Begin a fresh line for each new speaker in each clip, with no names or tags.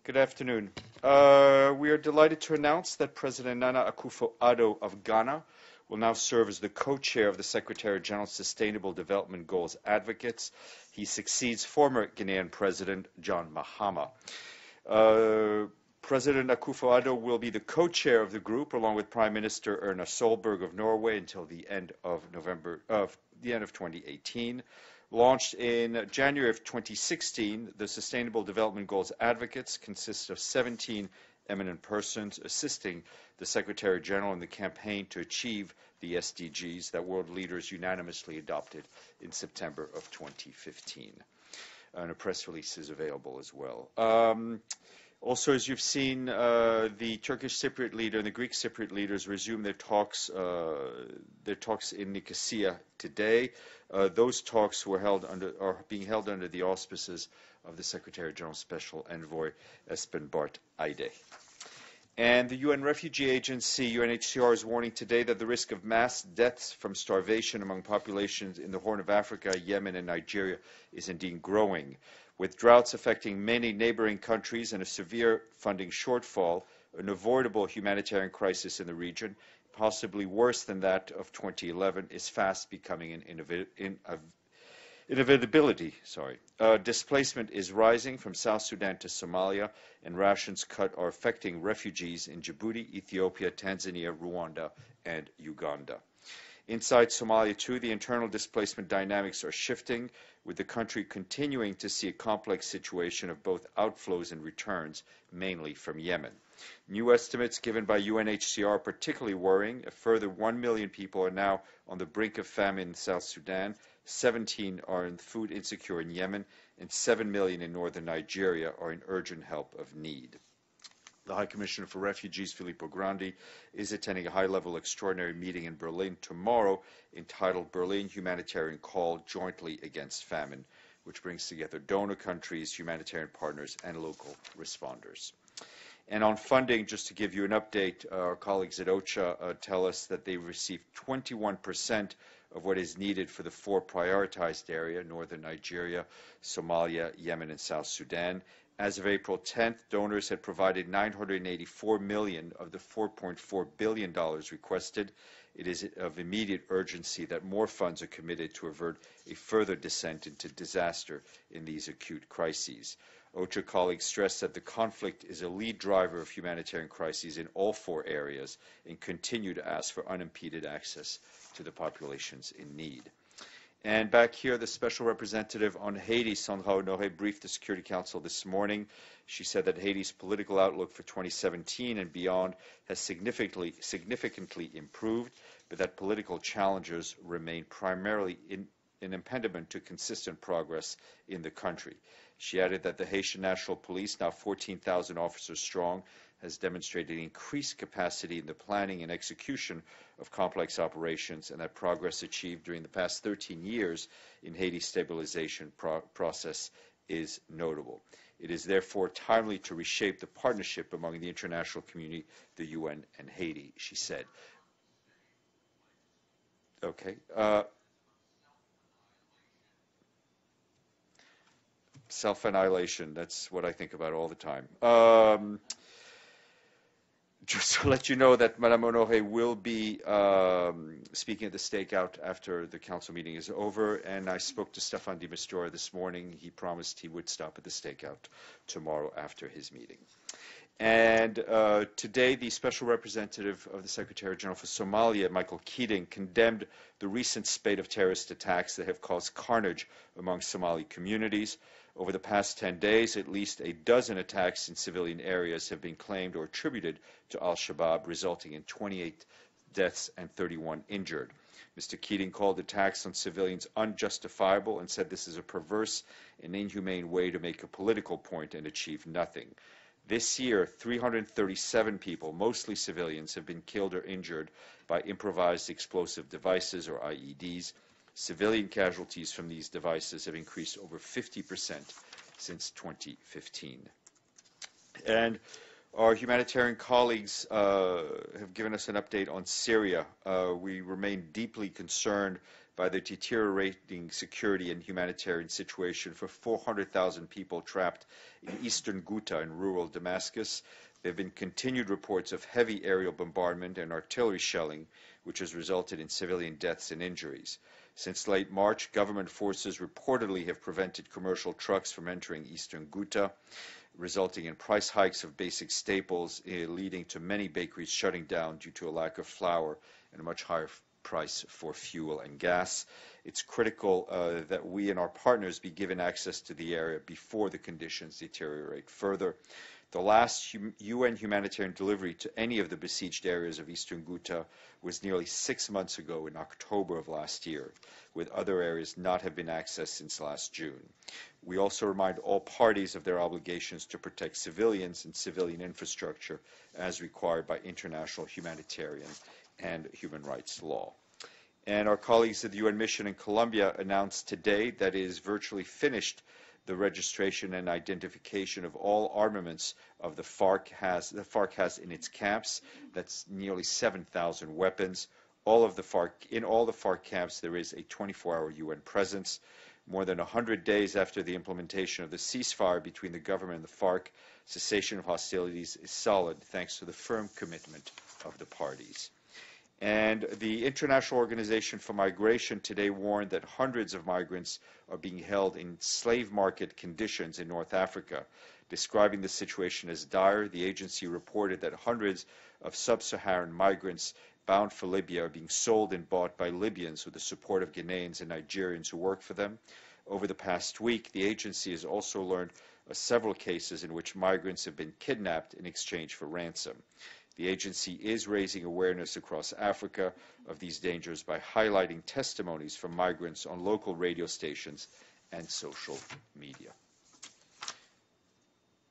Good afternoon. We are delighted to announce that President Nana Akufo-Addo of Ghana will now serve as the co-chair of the Secretary General's Sustainable Development Goals Advocates. He succeeds former Ghanaian President John Mahama. President Akufo-Addo will be the co-chair of the group, along with Prime Minister Erna Solberg of Norway, until the end of 2018. Launched in January of 2016, the Sustainable Development Goals Advocates consists of 17 eminent persons assisting the Secretary General in the campaign to achieve the SDGs that world leaders unanimously adopted in September of 2015. And a press release is available as well. Also, as you've seen, the Turkish Cypriot leader and the Greek Cypriot leaders resume their talks in Nicosia today. Those talks are being held under the auspices of the Secretary General's Special Envoy, Espen Barth Eide. And the UN Refugee Agency, UNHCR, is warning today that the risk of mass deaths from starvation among populations in the Horn of Africa, Yemen, and Nigeria is indeed growing. With droughts affecting many neighboring countries and a severe funding shortfall, an avoidable humanitarian crisis in the region, possibly worse than that of 2011, is fast becoming an inevitability. Displacement is rising from South Sudan to Somalia, and rations cut are affecting refugees in Djibouti, Ethiopia, Tanzania, Rwanda, and Uganda. Inside Somalia, too, the internal displacement dynamics are shifting, with the country continuing to see a complex situation of both outflows and returns, mainly from Yemen. New estimates given by UNHCR are particularly worrying. A further 1 million people are now on the brink of famine in South Sudan, 17 are food insecure in Yemen, and 7 million in northern Nigeria are in urgent help of need. The High Commissioner for Refugees, Filippo Grandi, is attending a high-level extraordinary meeting in Berlin tomorrow entitled Berlin Humanitarian Call Jointly Against Famine, which brings together donor countries, humanitarian partners, and local responders. And on funding, just to give you an update, our colleagues at OCHA tell us that they received 21% of what is needed for the 4 prioritized areas: northern Nigeria, Somalia, Yemen, and South Sudan. As of April 10th, donors had provided $984 million of the $4.4 billion requested. It is of immediate urgency that more funds are committed to avert a further descent into disaster in these acute crises. OCHA colleagues stress that the conflict is a lead driver of humanitarian crises in all 4 areas and continue to ask for unimpeded access to the populations in need. And back here, the Special Representative on Haiti, Sandra Honoré, briefed the Security Council this morning. She said that Haiti's political outlook for 2017 and beyond has significantly improved, but that political challenges remain primarily an impediment to consistent progress in the country. She added that the Haitian National Police, now 14,000 officers strong, has demonstrated increased capacity in the planning and execution of complex operations, and that progress achieved during the past 13 years in Haiti's stabilization process is notable. It is therefore timely to reshape the partnership among the international community, the UN, and Haiti, she said. Okay. Self-annihilation, that's what I think about all the time. Just to let you know that Madame Honoré will be speaking at the stakeout after the council meeting is over, and I spoke to Stéphane de Mistura this morning. He promised he would stop at the stakeout tomorrow after his meeting. And today, the Special Representative of the Secretary General for Somalia, Michael Keating, condemned the recent spate of terrorist attacks that have caused carnage among Somali communities. Over the past 10 days, at least a dozen attacks in civilian areas have been claimed or attributed to al-Shabaab, resulting in 28 deaths and 31 injured. Mr. Keating called attacks on civilians unjustifiable and said this is a perverse and inhumane way to make a political point and achieve nothing. This year, 337 people, mostly civilians, have been killed or injured by improvised explosive devices, or IEDs. Civilian casualties from these devices have increased over 50% since 2015. And our humanitarian colleagues have given us an update on Syria. We remain deeply concerned by the deteriorating security and humanitarian situation for 400,000 people trapped in eastern Ghouta in rural Damascus. There have been continued reports of heavy aerial bombardment and artillery shelling, which has resulted in civilian deaths and injuries. Since late March, government forces reportedly have prevented commercial trucks from entering eastern Ghouta, resulting in price hikes of basic staples, leading to many bakeries shutting down due to a lack of flour and a much higher price for fuel and gas. It's critical that we and our partners be given access to the area before the conditions deteriorate further. The last UN humanitarian delivery to any of the besieged areas of eastern Ghouta was nearly 6 months ago in October of last year, with other areas not have been accessed since last June. We also remind all parties of their obligations to protect civilians and civilian infrastructure as required by international humanitarian and human rights law. And our colleagues at the UN mission in Colombia announced today that it is virtually finished the registration and identification of all armaments of the FARC has in its camps. That's nearly 7,000 weapons. In all the FARC camps, there is a 24-hour UN presence. More than 100 days after the implementation of the ceasefire between the government and the FARC, cessation of hostilities is solid thanks to the firm commitment of the parties. And the International Organization for Migration today warned that hundreds of migrants are being held in slave market conditions in North Africa. Describing the situation as dire, the agency reported that hundreds of sub-Saharan migrants bound for Libya are being sold and bought by Libyans with the support of Ghanaians and Nigerians who work for them. Over the past week, the agency has also learned of several cases in which migrants have been kidnapped in exchange for ransom. The agency is raising awareness across Africa of these dangers by highlighting testimonies from migrants on local radio stations and social media.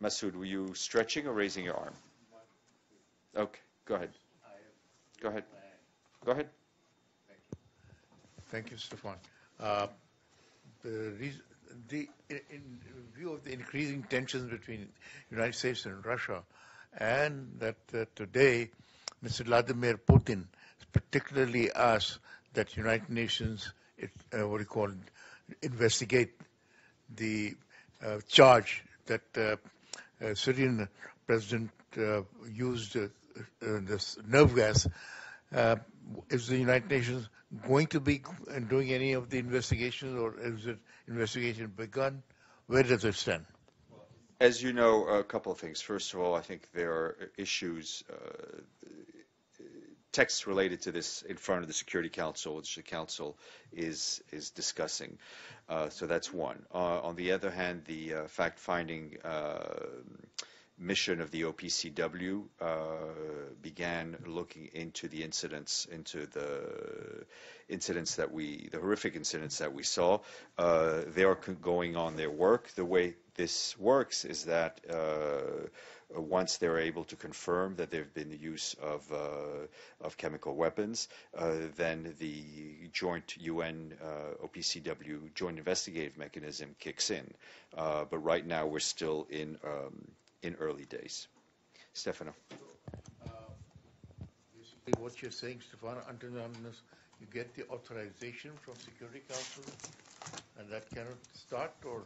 Masood, were you stretching or raising your arm? Okay, go ahead. Go ahead. Go ahead.
Thank you, Stéphane. In view of the increasing tensions between the United States and Russia, and that today Mr. Vladimir Putin particularly asked that United Nations, investigate the charge that Syrian president used this nerve gas. Is the United Nations going to be doing any of the investigations, or is the investigation begun? Where does it stand?
As you know, a couple of things. First of all, I think there are issues, texts related to this in front of the Security Council, which the Council is discussing. So that's one. On the other hand, the fact-finding mission of the OPCW began looking into the incidents, the horrific incidents that we saw. They are going on their work. The way this works is that once they're able to confirm that there have been the use of chemical weapons, then the joint UN OPCW joint investigative mechanism kicks in. But right now we're still in early days. Stefano.
Basically what you're saying, Stefano, until you get the authorization from Security Council, and that cannot start, or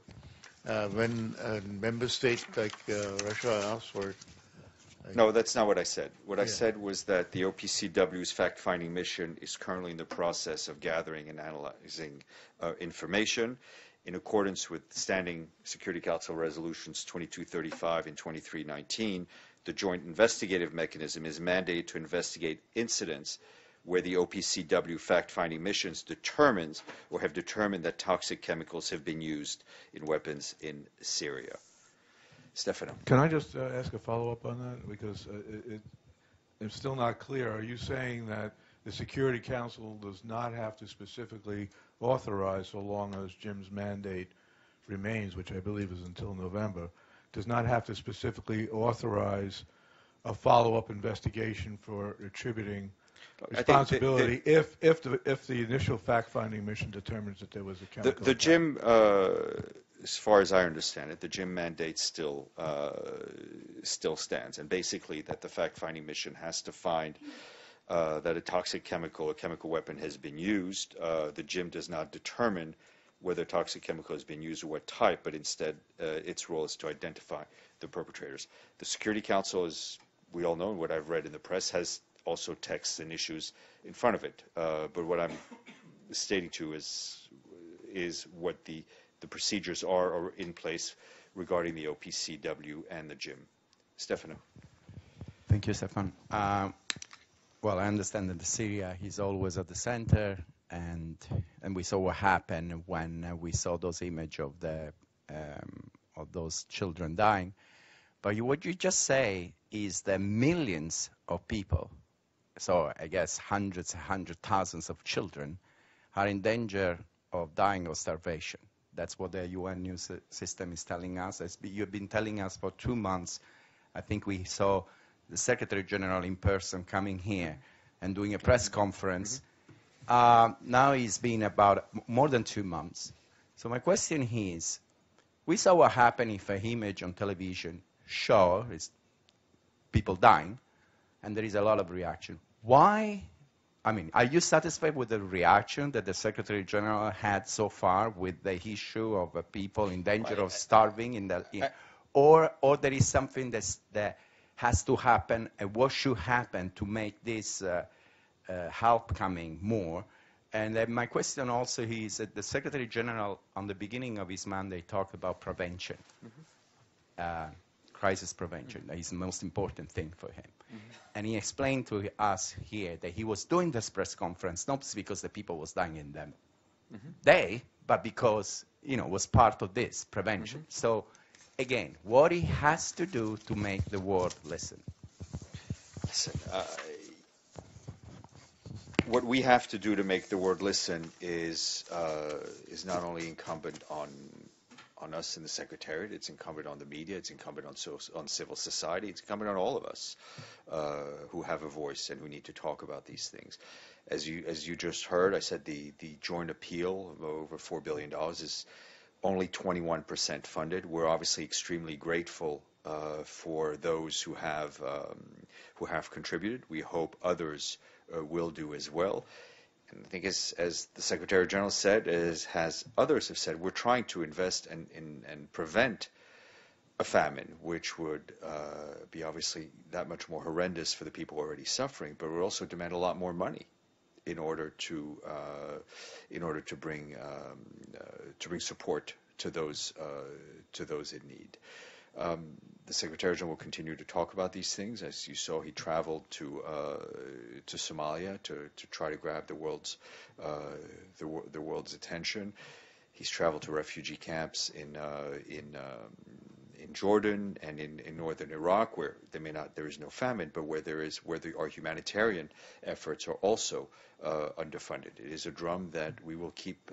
when a member state like Russia asks for it?
No, that's not what I said. What I said was that the OPCW's fact-finding mission is currently in the process of gathering and analyzing information. In accordance with Standing Security Council Resolutions 2235 and 2319, the Joint Investigative Mechanism is mandated to investigate incidents where the OPCW fact-finding missions determines or have determined that toxic chemicals have been used in weapons in Syria. Stefano.
Can I just ask a follow-up on that? Because it's still not clear. Are you saying that the Security Council does not have to specifically authorize, so long as Jim's mandate remains, which I believe is until November, does not have to specifically authorize a follow-up investigation for attributing responsibility if the initial fact-finding mission determines that there was a chemical
the Jim, as far as I understand it, the Jim mandate still stands, and basically that the fact-finding mission has to find that a toxic chemical, a chemical weapon has been used. The GIM does not determine whether a toxic chemical has been used or what type, but instead its role is to identify the perpetrators. The Security Council, as we all know, and what I've read in the press, has also texts and issues in front of it. But what I'm stating to is what the procedures are in place regarding the OPCW and the GIM. Stefano.
Thank you, Stéphane. Well, I understand that Syria is always at the center, and we saw what happened when we saw those images of those children dying. But what you just say is that millions of people, so I guess hundreds thousands of children, are in danger of dying of starvation. That's what the UN news system is telling us. You've been telling us for 2 months. I think we saw the Secretary General in person coming here and doing a press conference. Now it's been about more than 2 months. So my question is, we saw what happened if an image on television shows people dying, and there is a lot of reaction. Why? I mean, are you satisfied with the reaction that the Secretary General had so far with the issue of people in danger of starving or there is something that has to happen, and what should happen to make this help coming more? And my question also is that the Secretary General, on the beginning of his mandate, talked about prevention, crisis prevention. That is the most important thing for him. And he explained to us here that he was doing this press conference not because the people was dying in them day, but because, it was part of this prevention. So, again, what he has to do to make the world listen?
Listen, what we have to do to make the world listen is not only incumbent on us in the Secretariat, it's incumbent on the media, it's incumbent on civil society, it's incumbent on all of us who have a voice and who need to talk about these things. As you just heard, I said the joint appeal of over $4 billion is only 21% funded. We're obviously extremely grateful for those who have contributed. We hope others will do as well. And I think as the Secretary General said, as others have said, we're trying to invest and prevent a famine, which would be obviously that much more horrendous for the people already suffering, but would also demand a lot more money in order to bring support to those in need. The Secretary General will continue to talk about these things. As you saw, he traveled to Somalia to try to grab the world's attention. He's traveled to refugee camps in Jordan and in northern Iraq, where there is no famine, but where our humanitarian efforts are also underfunded. It is a drum that we will keep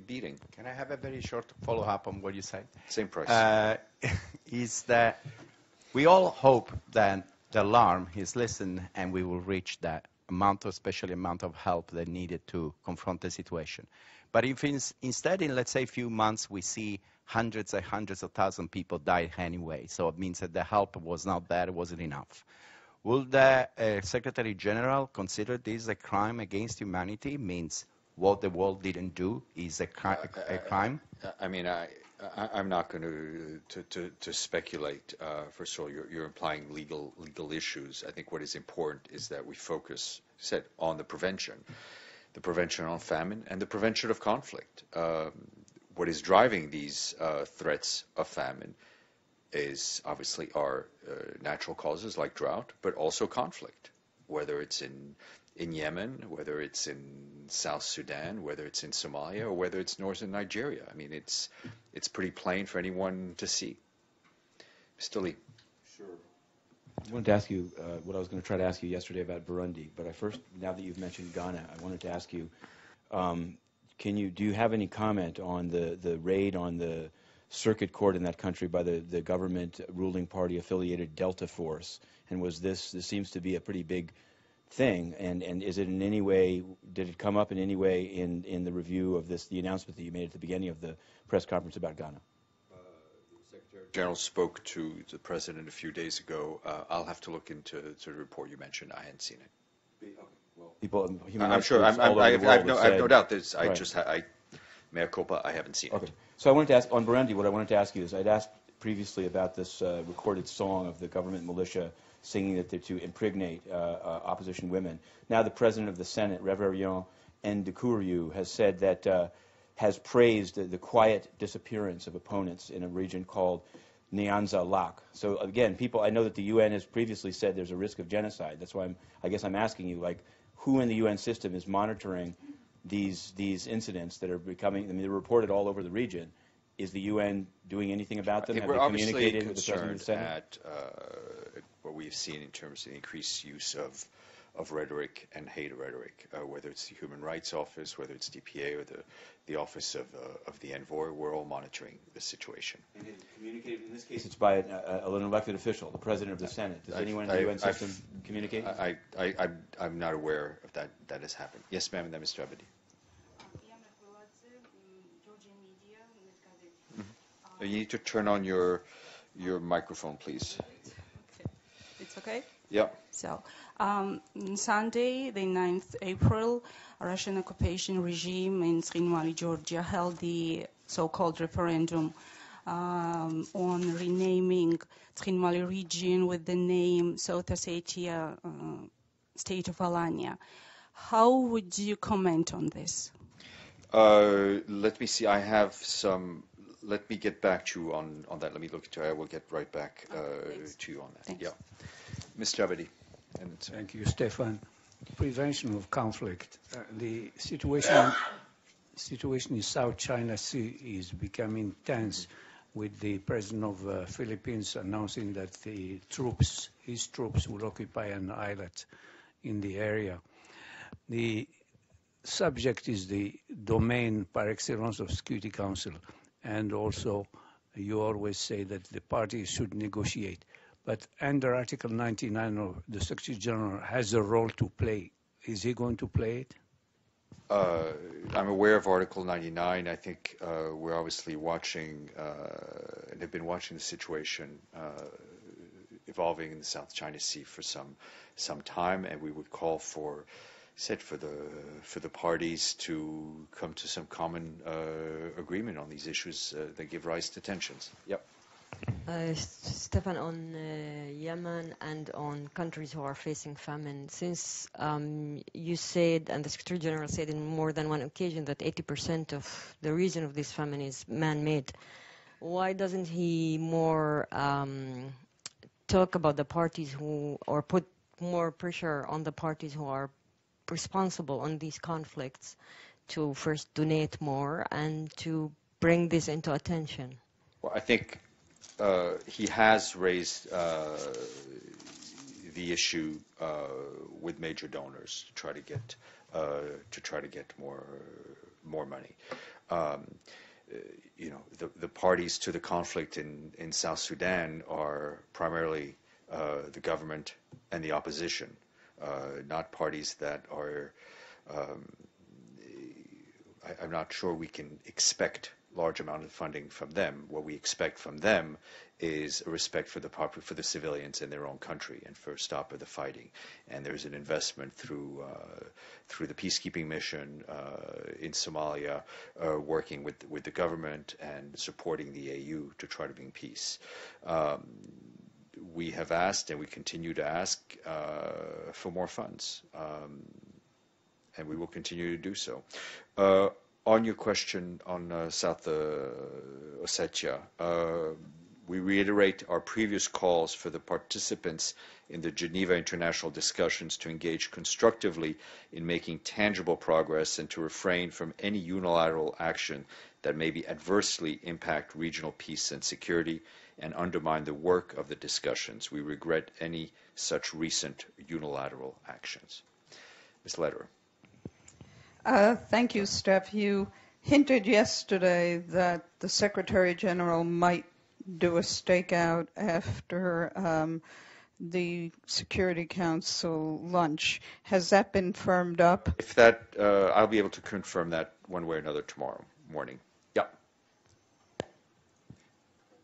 beating.
Can I have a very short follow-up on what you said?
Same price.
Is that we all hope that the alarm is listened and we will reach that especially amount of help that needed to confront the situation. But if instead in, let's say, a few months, we see hundreds and hundreds of thousands of people die anyway, so it means that the help was not there, it wasn't enough. Will the Secretary General consider this a crime against humanity? Means what the world didn't do is a crime?
I mean, I'm not going to speculate. First of all, you're implying legal issues. I think what is important is that we focus, on the prevention on famine and the prevention of conflict. What is driving these threats of famine is obviously our natural causes like drought, but also conflict, whether it's in Yemen, whether it's in South Sudan, whether it's in Somalia, or whether it's northern Nigeria. I mean, it's pretty plain for anyone to see. Mr. Lee.
Sure. I wanted to ask you what I was going to try to ask you yesterday about Burundi, but now that you've mentioned Ghana, I wanted to ask you, do you have any comment on the raid on the circuit court in that country by the government ruling party affiliated Delta Force? And this seems to be a pretty big thing, and is it in any way, did it come up in any way in the review of the announcement that you made at the beginning of the press conference about Ghana?
The Secretary General spoke to the President a few days ago. I'll have to look into the report you mentioned. I hadn't seen it.
People, human
I'm
rights
sure.
groups all over
I
the world have
have no
said-
doubt. There's, I
Right.
just, mea culpa, I haven't seen
Okay.
it.
So I wanted to ask, on Burundi, what I wanted to ask you is, I'd asked previously about this recorded song of the government militia singing that they're to impregnate opposition women. Now the president of the Senate, Reverien Ndukuriu, has said that, has praised the quiet disappearance of opponents in a region called Nyanza Lak. So again, people, I know that the UN has previously said there's a risk of genocide. That's why I guess I'm asking you, like, who in the UN system is monitoring these incidents that are becoming, I mean, they're reported all over the region. Is the UN doing anything about them? Have
We're
they
obviously
communicated with the president of the
concerned
Senate?
at what we've seen in terms of the increased use of rhetoric and hate rhetoric, whether it's the Human Rights Office, whether it's DPA or the Office of the Envoy. We're all monitoring the situation.
And it's communicated, in this case, it's by an elected official, the president of the Senate. Does anyone in the UN system communicate?
I'm not aware of that has happened. Yes, ma'am, and then Mr. Abedi. You need to turn on your microphone, please.
Okay. It's okay?
Yeah.
So, on Sunday, the 9th April, a Russian occupation regime in Trinwali, Georgia, held the so-called referendum on renaming Trinwali region with the name South Ossetia, State of Alania. How would you comment on this?
Let me see. I have some. Let me get back to you on that. Let me look into it. I will get right back to you on that.
Thanks.
Yeah. Mr. Abedi.
Thank you, Stéphane. Prevention of conflict. The situation in South China Sea is becoming tense with the president of Philippines announcing that his troops will occupy an island in the area. The subject is the domain par excellence of Security Council, and also you always say that the parties should negotiate. But under Article 99 of the Secretary General has a role to play. Is he going to play it?
I'm aware of Article 99. I think we're obviously watching and have been watching the situation evolving in the South China Sea for some time, and we would call for the parties to come to some common agreement on these issues that give rise to tensions. Yep.
Stéphane, on Yemen and on countries who are facing famine, since you said, and the Secretary General said in more than one occasion, that 80% of the reason of this famine is man-made, why doesn't he more talk about the parties or put more pressure on the parties who are responsible on these conflicts to first donate more and to bring this into attention?
Well, I think he has raised the issue with major donors to try to get more money. The parties to the conflict in South Sudan are primarily the government and the opposition, not parties that are. I'm not sure we can expect large amount of funding from them. What we expect from them is a respect for the civilians in their own country and for a stop of the fighting. And there's an investment through the peacekeeping mission in Somalia, working with the government and supporting the AU to try to bring peace. We have asked and we continue to ask for more funds, and we will continue to do so. On your question on South Ossetia, we reiterate our previous calls for the participants in the Geneva International discussions to engage constructively in making tangible progress and to refrain from any unilateral action that may be adversely impact regional peace and security and undermine the work of the discussions. We regret any such recent unilateral actions. Ms. Lederer.
Thank you, Steph. You hinted yesterday that the Secretary General might do a stakeout after the Security Council lunch. Has that been firmed up?
If that, I'll be able to confirm that one way or another tomorrow morning. Yeah.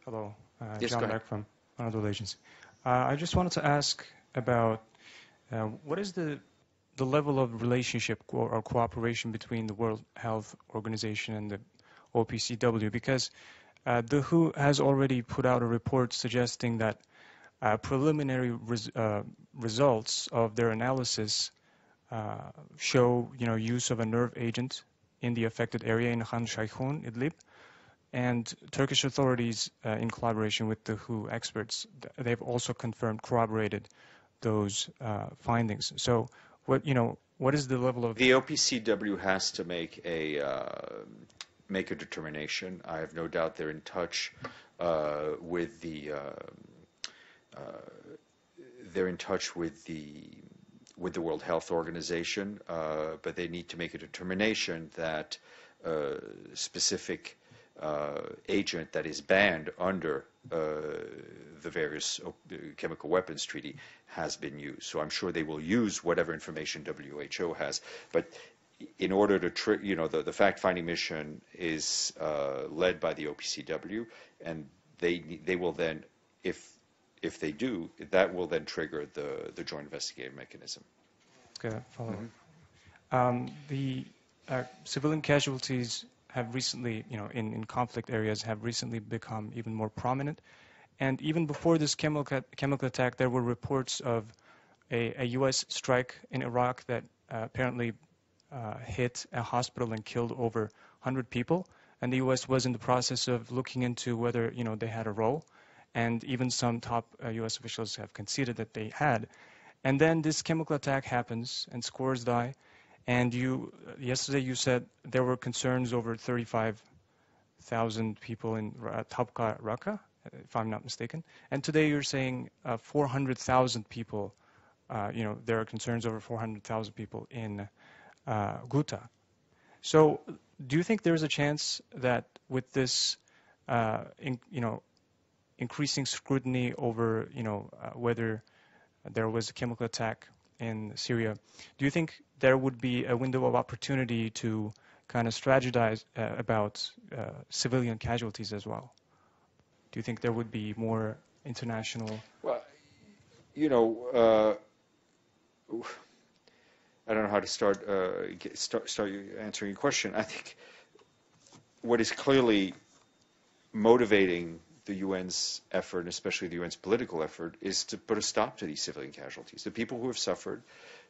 Hello,
Yes,
John Beck from Anadolu Agency. I just wanted to ask about what is the the level of relationship or cooperation between the World Health Organization and the OPCW? Because the WHO has already put out a report suggesting that preliminary results of their analysis show, use of a nerve agent in the affected area in Khan Shaykhun, Idlib, and Turkish authorities, in collaboration with the WHO experts, they've also confirmed, corroborated those findings. So, what is the level of...
The OPCW has to make a determination. I have no doubt they're in touch with the World Health Organization, but they need to make a determination that specific agent that is banned under the various chemical weapons treaty has been used. So I'm sure they will use whatever information WHO has. But in order to, the fact-finding mission is led by the OPCW, and they will then, if they do, that will then trigger the joint investigative mechanism.
Okay, follow up. The civilian casualties have recently, in conflict areas, have recently become even more prominent. And even before this chemical attack, there were reports of a U.S. strike in Iraq that apparently hit a hospital and killed over 100 people. And the U.S. was in the process of looking into whether, they had a role. And even some top U.S. officials have conceded that they had. And then this chemical attack happens and scores die. And yesterday you said there were concerns over 35,000 people in Tabqa, Raqqa, if I'm not mistaken. And today you're saying 400,000 people, there are concerns over 400,000 people in GHOUTA. So do you think there's a chance that with this, increasing scrutiny over, whether there was a chemical attack in Syria, do you think there would be a window of opportunity to kind of strategize about civilian casualties as well? Do you think there would be more international?
Well, I don't know how to start answering your question. I think what is clearly motivating the UN's effort, and especially the UN's political effort, is to put a stop to these civilian casualties. The people who have suffered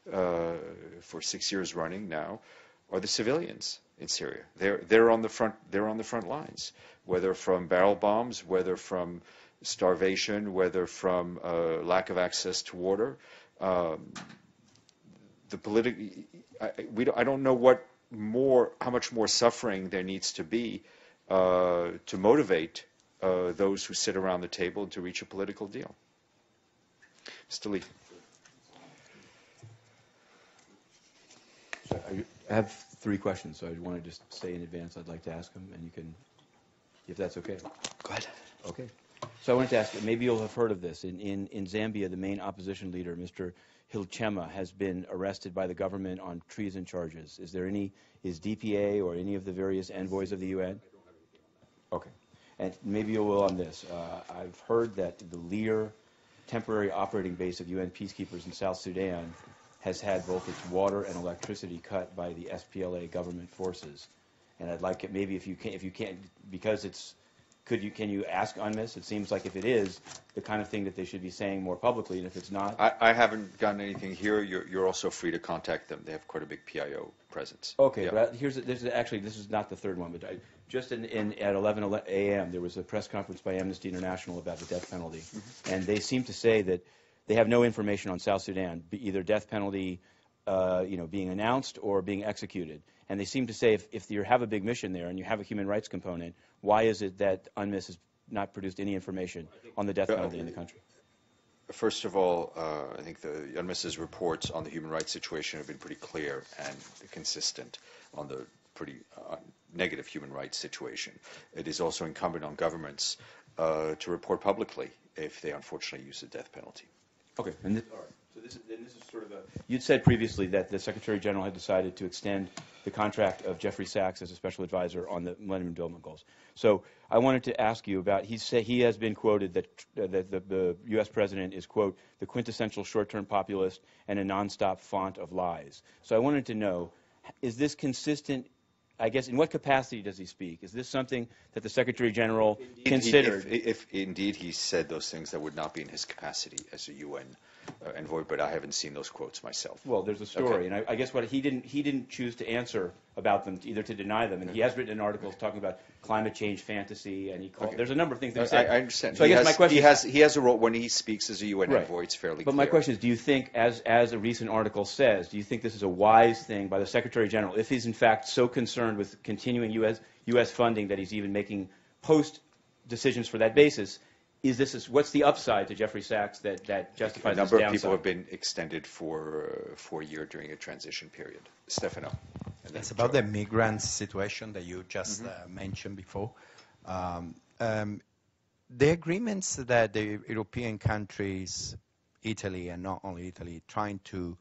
for 6 years running now are the civilians in Syria. They're on the front lines, whether from barrel bombs, whether from starvation, whether from lack of access to water. I don't know how much more suffering there needs to be to motivate those who sit around the table to reach a political deal. Mr. Lee.
So I have 3 questions, so I want to just say in advance I'd like to ask them, and you can, if that's okay.
Go ahead.
Okay. So I wanted to ask, maybe you'll have heard of this. In Zambia, the main opposition leader, Mr. Hilchema, has been arrested by the government on treason charges. Is DPA or any of the various envoys of the UN? Okay. And maybe you will on this. I've heard that the Lear temporary operating base of UN peacekeepers in South Sudan has had both its water and electricity cut by the SPLA government forces. And I'd like it, maybe if you can't, because it's, can you ask UNMISS? It seems like if it is the kind of thing that they should be saying more publicly, and if it's not.
I haven't gotten anything here. You're also free to contact them. They have quite a big PIO presence.
Okay,
yeah.
But this is not the third one, but just at 11 a.m. there was a press conference by Amnesty International about the death penalty, and they seem to say that they have no information on South Sudan, either death penalty, being announced or being executed. And they seem to say if you have a big mission there and you have a human rights component, why is it that UNMISS has not produced any information on the death penalty in the country?
First of all, I think the UNMISS's reports on the human rights situation have been pretty clear and consistent on the pretty negative human rights situation. It is also incumbent on governments to report publicly if they unfortunately use the death penalty.
Okay. this is sort of you'd said previously that the Secretary General had decided to extend the contract of Jeffrey Sachs as a special advisor on the Millennium Development Goals. So I wanted to ask you about, he has been quoted that the U.S. President is, quote, the quintessential short-term populist and a nonstop font of lies. So I wanted to know, is this consistent? I guess, in what capacity does he speak? Is this something that the Secretary General considered?
If indeed he said those things, that would not be in his capacity as a UN envoy, but I haven't seen those quotes myself.
Well, there's a story,
Okay.
and I guess what he didn't choose to answer about them, either to deny them, and he has written articles talking about climate change fantasy, and he called, there's a number of things that he said.
I understand.
So I guess my question
he has a role when he speaks as a UN envoy. It's fairly clear.
But my question is, do you think, as a recent article says, do you think this is a wise thing by the Secretary General, if he's in fact so concerned with continuing U.S. funding that he's even making post decisions for that basis? What's the upside to Jeffrey Sachs that justifies this downside?
A number of people have been extended for a year during a transition period. Stefano.
It's about the migrants situation that you just mentioned before. The agreements that the European countries, Italy and not only Italy, trying to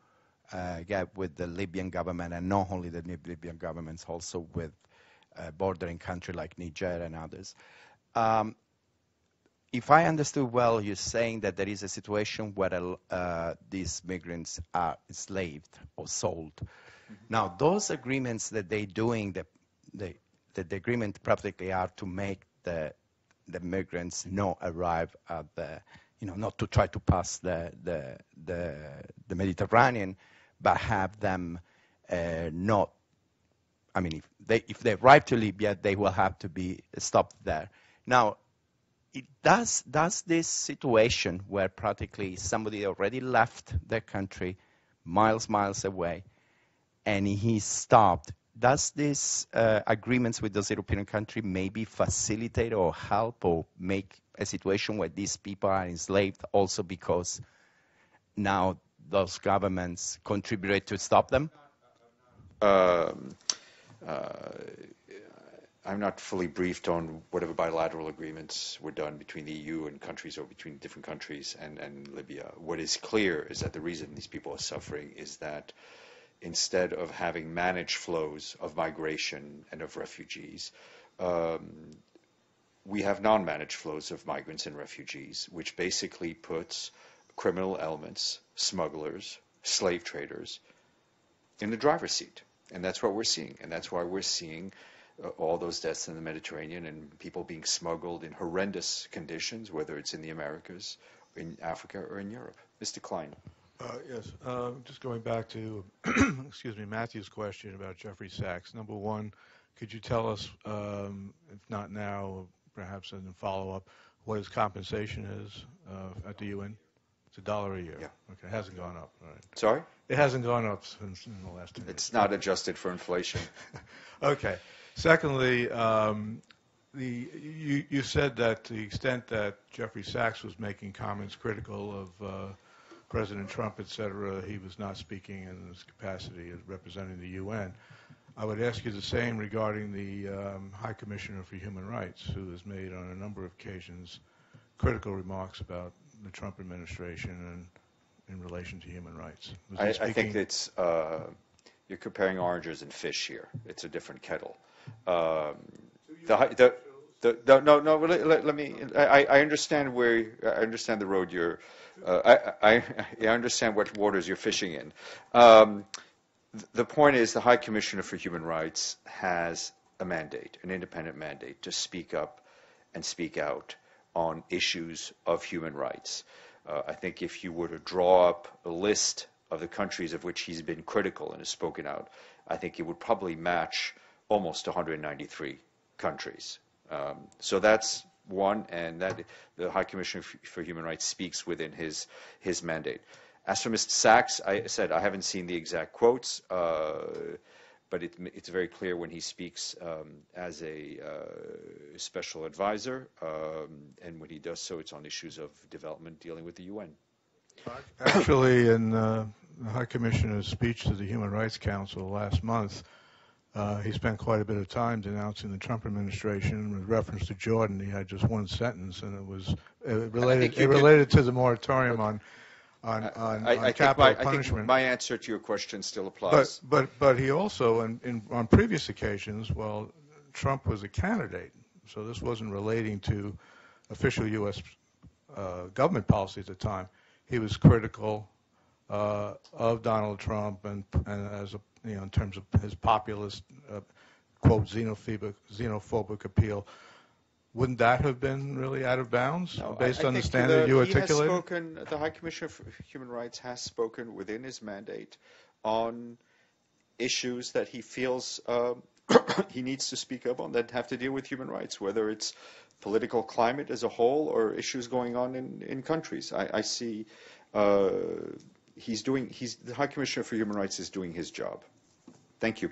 get with the Libyan government, and not only the Libyan governments, also with bordering countries like Niger and others. If I understood well, you're saying that there is a situation where these migrants are enslaved or sold. Now, those agreements that they're doing, the agreement practically are to make the migrants not arrive at not to try to pass the Mediterranean, but have them not. I mean, if they arrive to Libya, they will have to be stopped there. Now, does this situation where practically somebody already left their country miles away and he's stopped, does this agreements with those European countries maybe facilitate or help or make a situation where these people are enslaved also because now those governments contribute to stop them?
I'm not fully briefed on whatever bilateral agreements were done between the EU and countries or between different countries and Libya. What is clear is that the reason these people are suffering is that instead of having managed flows of migration and of refugees, we have non-managed flows of migrants and refugees, which basically puts criminal elements, smugglers, slave traders in the driver's seat. And that's what we're seeing. And that's why we're seeing all those deaths in the Mediterranean and people being smuggled in horrendous conditions, whether it's in the Americas, in Africa, or in Europe. Mr. Klein.
Yes, just going back to, excuse me, Matthew's question about Jeffrey Sachs. Number one, could you tell us, if not now, perhaps in a follow-up, what his compensation is at the UN? It's $1 a year.
Yeah.
Okay, it hasn't gone up. All right.
Sorry?
It hasn't gone up since in the last 10 years.
It's not adjusted for inflation.
Okay. Secondly, you said that to the extent that Jeffrey Sachs was making comments critical of President Trump, et cetera, he was not speaking in his capacity as representing the UN. I would ask you the same regarding the High Commissioner for Human Rights, who has made on a number of occasions critical remarks about the Trump administration and in relation to human rights.
I think it's you're comparing oranges and fish here. It's a different kettle. Let me. I understand I understand the road you're. I understand what waters you're fishing in. The point is, the High Commissioner for Human Rights has a mandate, an independent mandate, to speak up and speak out on issues of human rights. I think if you were to draw up a list of the countries of which he's been critical and has spoken out, I think it would probably match almost 193 countries. So that's one, and that the High Commissioner for Human Rights speaks within his mandate. As for Mr. Sachs, I said I haven't seen the exact quotes, but it's very clear when he speaks as a special advisor, and when he does so, it's on issues of development dealing with the UN.
Actually, in the High Commissioner's speech to the Human Rights Council last month, he spent quite a bit of time denouncing the Trump administration. With reference to Jordan, he had just one sentence, and it was related to the moratorium on
I
capital
think
punishment.
my answer to your question still applies.
But he also, on previous occasions, well, Trump was a candidate, so this wasn't relating to official U.S. Government policy at the time. He was critical of Donald Trump and as a, in terms of his populist quote xenophobic appeal. Wouldn't that have been really out of bounds based on the standard you articulated?
The High Commissioner for Human Rights has spoken within his mandate on issues that he feels he needs to speak up on that have to deal with human rights, whether it's political climate as a whole or issues going on in countries. I see the High Commissioner for Human Rights is doing his job. Thank you.